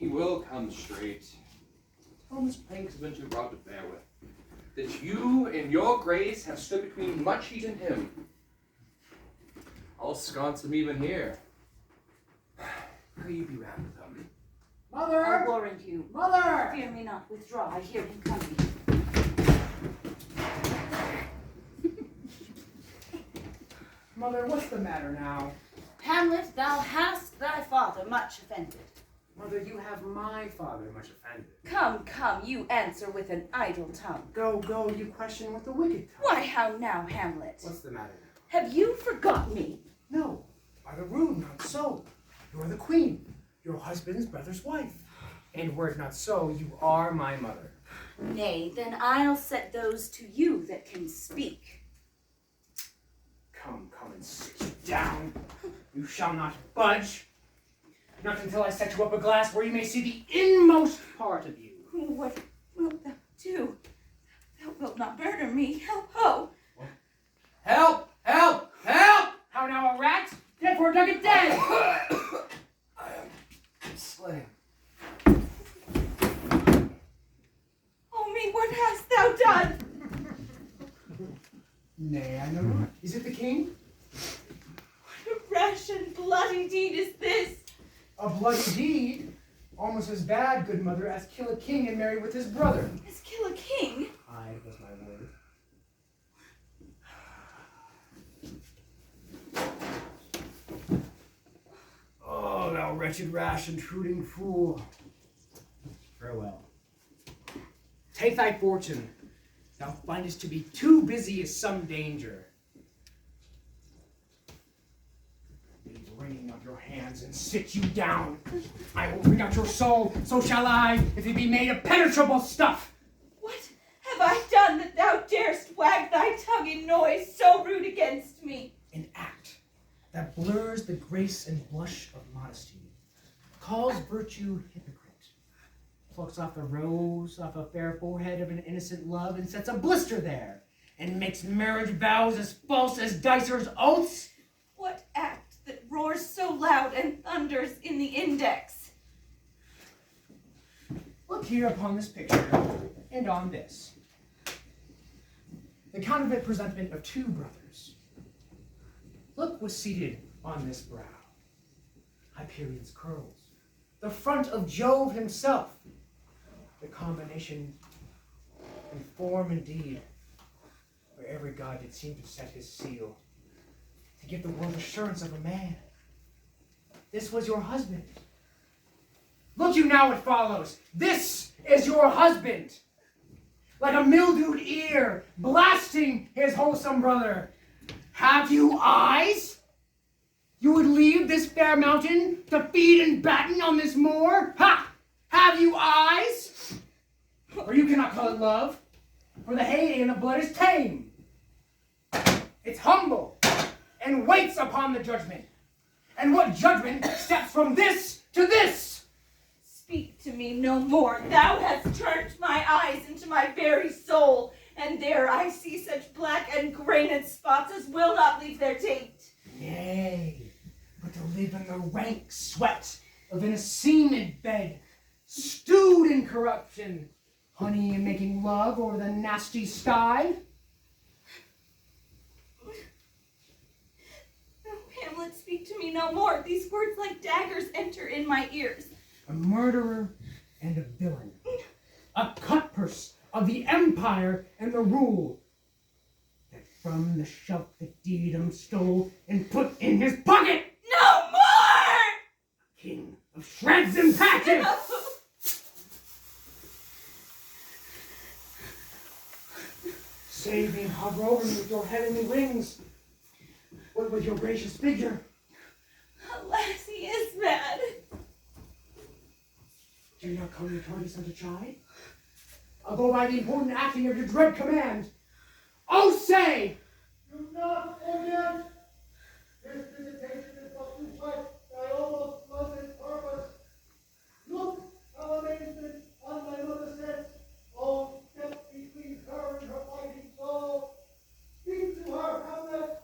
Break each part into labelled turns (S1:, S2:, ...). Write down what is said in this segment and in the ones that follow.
S1: He will come straight. Tell him his prank has been too broad to bear with. That you and your grace have stood between much heat and him. I'll sconce him even here. Pray you be round with him.
S2: Mother!
S3: I warrant you.
S2: Mother!
S3: Fear me not, withdraw, I hear him coming.
S2: Mother, what's the matter now?
S3: Hamlet, thou hast thy father much offended.
S2: Mother, you have my father much offended.
S3: Come, come, you answer with an idle tongue.
S2: Go, go, you question with the wicked tongue.
S3: Why, how now, Hamlet?
S2: What's the matter now?
S3: Have you forgot me?
S2: No, by the rule, not so. You are the queen, your husband's brother's wife. And were it not so, you are my mother.
S3: Nay, then I'll set those to you that can speak.
S2: Come, come and sit you down. You shall not budge. Not until I set you up a glass where you may see the inmost part of you.
S3: What wilt thou do? Thou wilt not murder me. Help, ho!
S2: Help! Help! Help! How now, a rat? Dead for a nugget dead! I am slain.
S3: Oh me, what hast thou done?
S2: Nay, I know not. Is it the king?
S3: What a rash and bloody deed is this?
S2: A bloody deed? Almost as bad, good mother, as kill a king and marry with his brother.
S3: As kill a king?
S2: Aye, was my word. Oh, thou wretched, rash, intruding fool. Farewell. Take thy fortune. Thou findest to be too busy is some danger. Leave wringing of your hands and sit you down. I will wring out your soul, so shall I, if it be made of penetrable stuff.
S3: What have I done that thou darest wag thy tongue in noise so rude against me?
S2: An act that blurs the grace and blush of modesty, calls virtue hypocrite, plucks off the rose off a fair forehead of an innocent love and sets a blister there, and makes marriage vows as false as dicers' oaths?
S3: What act that roars so loud and thunders in the index?
S2: Look here upon this picture, and on this. The counterfeit presentment of two brothers. Look was seated on this brow. Hyperion's curls. The front of Jove himself. The combination in form and deed, where every god did seem to set his seal, to give the world assurance of a man. This was your husband. Look you now what follows. This is your husband. Like a mildewed ear, blasting his wholesome brother. Have you eyes? You would leave this fair mountain to feed and batten on this moor? Ha! Have you eyes? Or you cannot call it love, for the heyday and the blood is tame. It's humble and waits upon the judgment. And what judgment steps from this to this?
S3: Speak to me no more. Thou hast turned my eyes into my very soul, and there I see such black and grained spots as will not leave their taint.
S2: Nay, but to live in the rank sweat of an seamed bed, stewed in corruption, honey in making love over the nasty sty.
S3: No, Hamlet, speak to me no more. These words like daggers enter in my ears.
S2: A murderer and a villain, a cutpurse of the empire and the rule, that from the shelf the deedum stole and put in his pocket.
S3: No more!
S2: King of shreds and patches. Save me and hover over me with your heavenly wings. What was your gracious figure?
S3: Alas, he is mad.
S2: Do you not call your tardy son to chide? I'll go by the important acting of your dread command. Oh, say!
S4: Do not forget! This visitation is but to fight thy almost blunted purpose. Look how amazement on my mother's head. Oh, step between her and her fighting soul. Speak to her, Hamlet.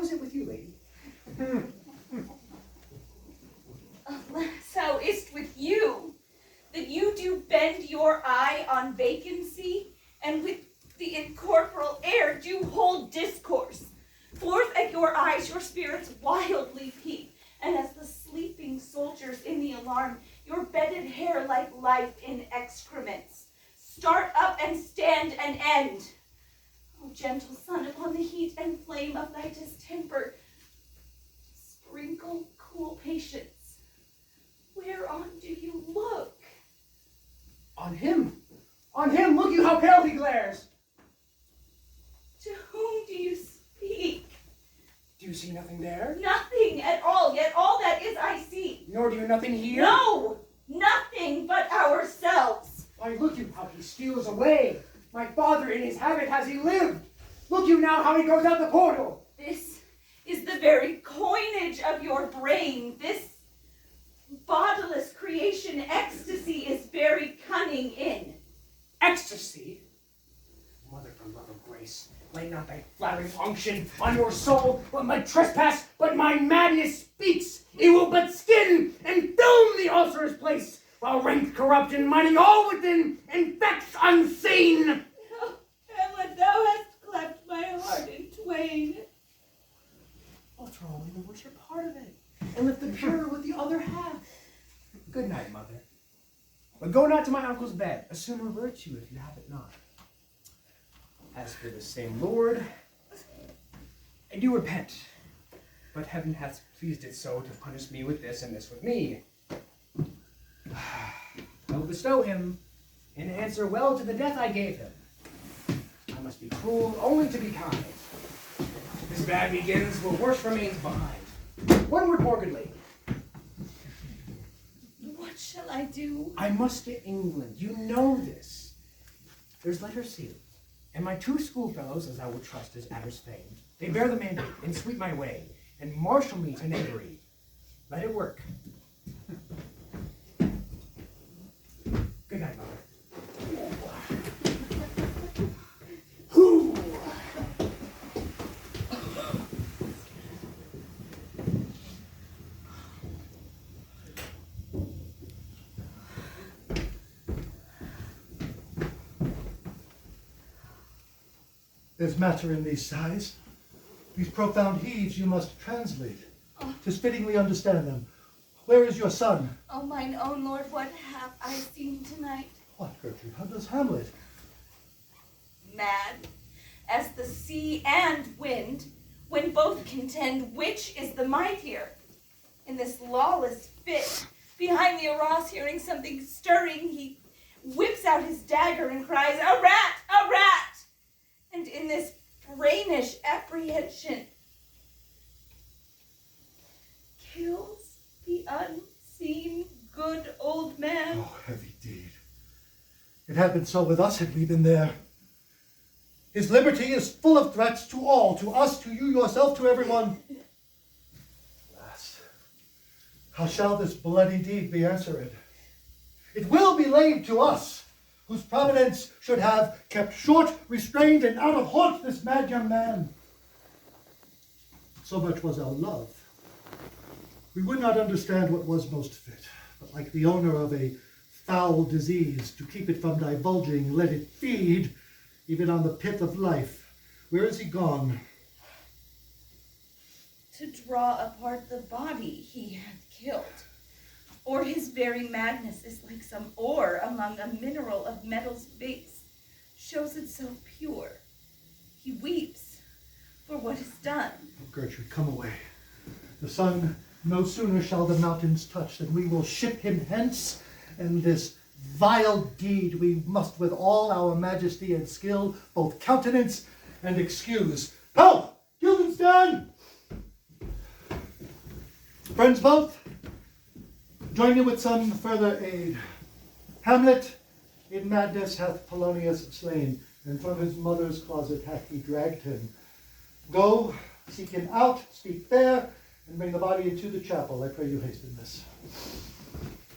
S2: is it with you, lady?
S3: Alas, how is't with you, that you do bend your eye on vacancy, and with the incorporeal air do hold discourse? Forth at your eyes your spirits wildly peep, and as the sleeping soldiers in the alarm, your bedded hair like life in excrements. Start up and stand and end. O gentle sun, upon the heat and flame of thy distemper, sprinkle cool patience. Whereon do you look?
S2: On him! On him! Look you how pale he glares!
S3: To whom do you speak?
S2: Do you see nothing there?
S3: Nothing at all, yet all that is I see.
S2: Nor do you nothing hear?
S3: No! Nothing but ourselves.
S2: Why, look you how he steals away. My father in his habit has he lived. Look you now how he goes out the portal.
S3: This is the very coinage of your brain. This bodiless creation ecstasy is very cunning in.
S2: Ecstasy? Mother, for love of grace, lay not thy flattering unction on your soul, but my trespass, but my madness speaks. It will but skin and film the ulcerous place, while rank corruption mining all within infects unseen.
S3: Oh, Hamlet, thou hast cleft my heart in twain.
S2: I'll throw away the worser part of it, and lift the purer with the other half. Good night, mother. But go not to my uncle's bed. A sooner virtue if you have it not. As for the same Lord, I do repent, but heaven hath pleased it so to punish me with this and this with me. I will bestow him and answer well to the death I gave him. I must be cruel only to be kind. This bad begins where worse remains behind. One word more, good lady.
S3: What shall I do?
S2: I must to England. You know this. There's letters sealed. And my two schoolfellows, as I would trust as adders famed, they bear the mandate and sweep my way, and marshal me to knavery. Let it work. Good night, mother.
S4: There's matter in these sighs. These profound heaves you must translate. 'Tis fitting we understand them. Where is your son?
S3: Oh, mine own lord, what have I seen tonight?
S4: What, Gertrude? How does Hamlet?
S3: Mad as the sea and wind, when both contend which is the mightier. In this lawless fit, behind the arras hearing something stirring, he whips out his dagger and cries, "A rat! A rat!" And in this brainish apprehension, kills the unseen good old man.
S4: Oh, heavy deed. It had been so with us had we been there. His liberty is full of threats to all, to us, to you, yourself, to everyone. Alas, how shall this bloody deed be answered? It will be laid to us, whose providence should have kept short, restrained, and out of haunt this mad young man. So much was our love. We would not understand what was most fit, but like the owner of a foul disease, to keep it from divulging, let it feed, even on the pith of life. Where is he gone?
S3: To draw apart the body he hath killed. Or his very madness is like some ore among a mineral of metal's base, shows it so pure. He weeps for what is done.
S4: Oh, Gertrude, come away. The sun no sooner shall the mountains touch than we will ship him hence, and this vile deed we must with all our majesty and skill both countenance and excuse. Ho! Guidenstern! Friends both, join me with some further aid. Hamlet in madness hath Polonius slain, and from his mother's closet hath he dragged him. Go, seek him out, speak fair, and bring the body into the chapel. I pray you hasten this.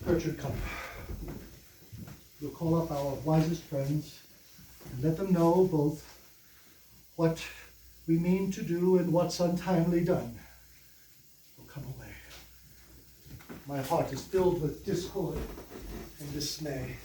S4: Gertrude, come. We'll call up our wisest friends and let them know both what we mean to do and what's untimely done will come away. My heart is filled with discord and dismay.